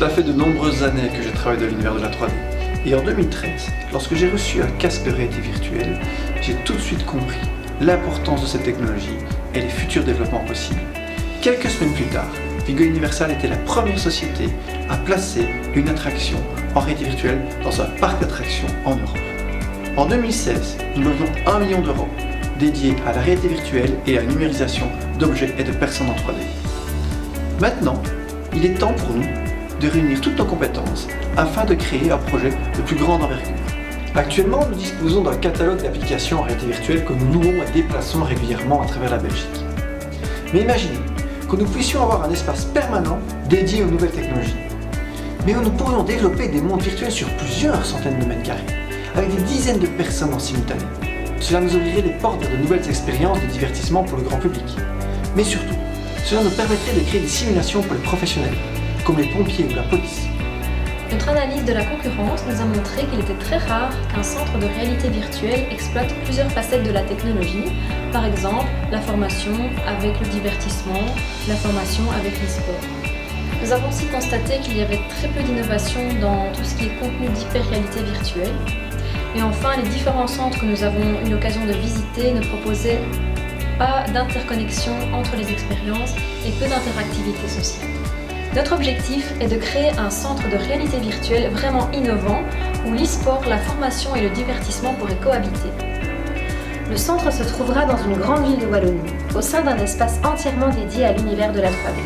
Cela fait de nombreuses années que je travaille dans l'univers de la 3D. Et en 2013, lorsque j'ai reçu un casque de réalité virtuelle, j'ai tout de suite compris l'importance de cette technologie et les futurs développements possibles. Quelques semaines plus tard, Vigo Universal était la première société à placer une attraction en réalité virtuelle dans un parc d'attractions en Europe. En 2016, nous levions 1 million d'euros dédiés à la réalité virtuelle et à la numérisation d'objets et de personnes en 3D. Maintenant, il est temps pour nous de réunir toutes nos compétences afin de créer un projet de plus grande envergure. Actuellement, nous disposons d'un catalogue d'applications en réalité virtuelle que nous louons et déplaçons régulièrement à travers la Belgique. Mais imaginez que nous puissions avoir un espace permanent dédié aux nouvelles technologies, mais où nous pourrions développer des mondes virtuels sur plusieurs centaines de mètres carrés, avec des dizaines de personnes en simultané. Cela nous ouvrirait les portes vers de nouvelles expériences de divertissement pour le grand public. Mais surtout, cela nous permettrait de créer des simulations pour les professionnels, comme les pompiers ou la police. Notre analyse de la concurrence nous a montré qu'il était très rare qu'un centre de réalité virtuelle exploite plusieurs facettes de la technologie, par exemple la formation avec le divertissement, la formation avec l'e-sport. Nous avons aussi constaté qu'il y avait très peu d'innovation dans tout ce qui est contenu d'hyper-réalité virtuelle. Et enfin, les différents centres que nous avons eu l'occasion de visiter ne proposaient pas d'interconnexion entre les expériences et peu d'interactivité sociale. Notre objectif est de créer un centre de réalité virtuelle vraiment innovant où l'e-sport, la formation et le divertissement pourraient cohabiter. Le centre se trouvera dans une grande ville de Wallonie, au sein d'un espace entièrement dédié à l'univers de la 3D.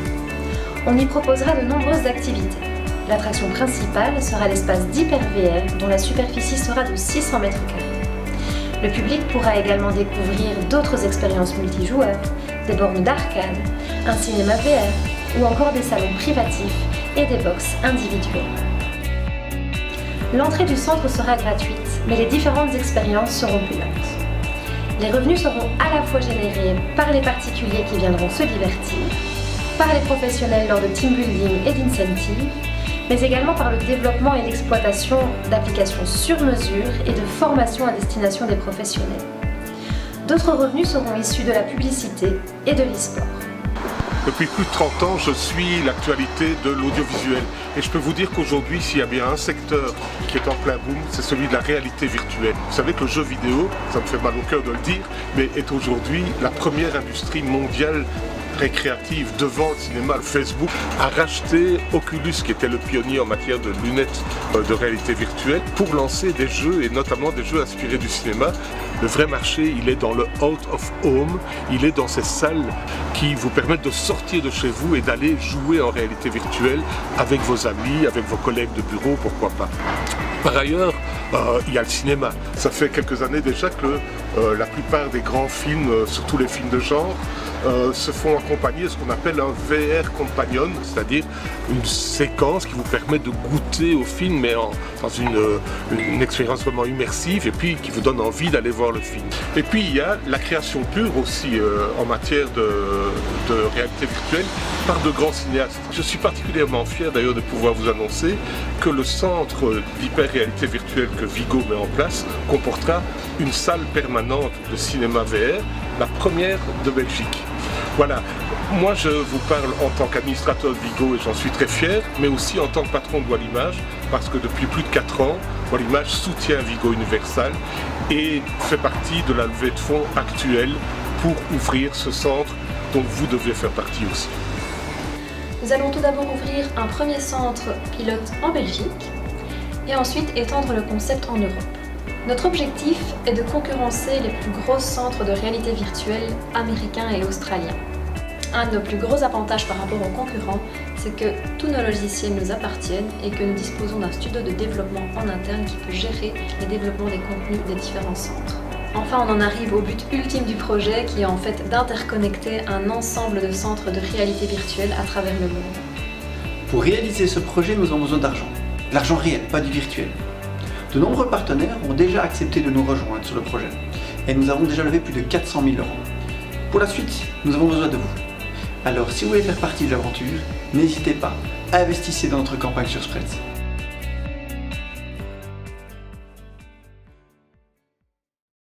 On y proposera de nombreuses activités. L'attraction principale sera l'espace d'hyper-VR dont la superficie sera de 600 m². Le public pourra également découvrir d'autres expériences multijoueurs, des bornes d'arcade, un cinéma VR ou encore des salons privatifs et des box individuelles. L'entrée du centre sera gratuite, mais les différentes expériences seront payantes. Les revenus seront à la fois générés par les particuliers qui viendront se divertir, par les professionnels lors de team building et d'incentives, mais également par le développement et l'exploitation d'applications sur mesure et de formation à destination des professionnels. D'autres revenus seront issus de la publicité et de l'e-sport. Depuis plus de 30 ans, je suis l'actualité de l'audiovisuel. Et je peux vous dire qu'aujourd'hui, s'il y a bien un secteur qui est en plein boom, c'est celui de la réalité virtuelle. Vous savez que le jeu vidéo, ça me fait mal au cœur de le dire, mais est aujourd'hui la première industrie mondiale récréative devant le cinéma. Facebook a racheté Oculus, qui était le pionnier en matière de lunettes de réalité virtuelle, pour lancer des jeux, et notamment des jeux inspirés du cinéma. Le vrai marché, il est dans le out of home, il est dans ces salles qui vous permettent de sortir de chez vous et d'aller jouer en réalité virtuelle avec vos amis, avec vos collègues de bureau, pourquoi pas. Par ailleurs, il y a le cinéma. Ça fait quelques années déjà que la plupart des grands films, surtout les films de genre, se font accompagner de ce qu'on appelle un VR companion, c'est-à-dire une séquence qui vous permet de goûter au film, mais dans une expérience vraiment immersive, et puis qui vous donne envie d'aller voir le film. Et puis il y a la création pure aussi en matière de réalité virtuelle par de grands cinéastes. Je suis particulièrement fier d'ailleurs de pouvoir vous annoncer que le centre d'hyper-réalité virtuelle que Vigo met en place comportera une salle permanente de cinéma VR, la première de Belgique. Voilà, moi je vous parle en tant qu'administrateur de Vigo et j'en suis très fier, mais aussi en tant que patron de Wallimage, parce que depuis plus de 4 ans, Wallimage soutient Vigo Universal et fait partie de la levée de fonds actuelle pour ouvrir ce centre dont vous devez faire partie aussi. Nous allons tout d'abord ouvrir un premier centre pilote en Belgique et ensuite étendre le concept en Europe. Notre objectif est de concurrencer les plus gros centres de réalité virtuelle américains et australiens. Un de nos plus gros avantages par rapport aux concurrents, c'est que tous nos logiciels nous appartiennent et que nous disposons d'un studio de développement en interne qui peut gérer le développement des contenus des différents centres. Enfin, on en arrive au but ultime du projet qui est en fait d'interconnecter un ensemble de centres de réalité virtuelle à travers le monde. Pour réaliser ce projet, nous avons besoin d'argent. L'argent réel, pas du virtuel. De nombreux partenaires ont déjà accepté de nous rejoindre sur le projet et nous avons déjà levé plus de 400 000 €. Pour la suite, nous avons besoin de vous. Alors si vous voulez faire partie de l'aventure, n'hésitez pas, investissez dans notre campagne sur Spreads.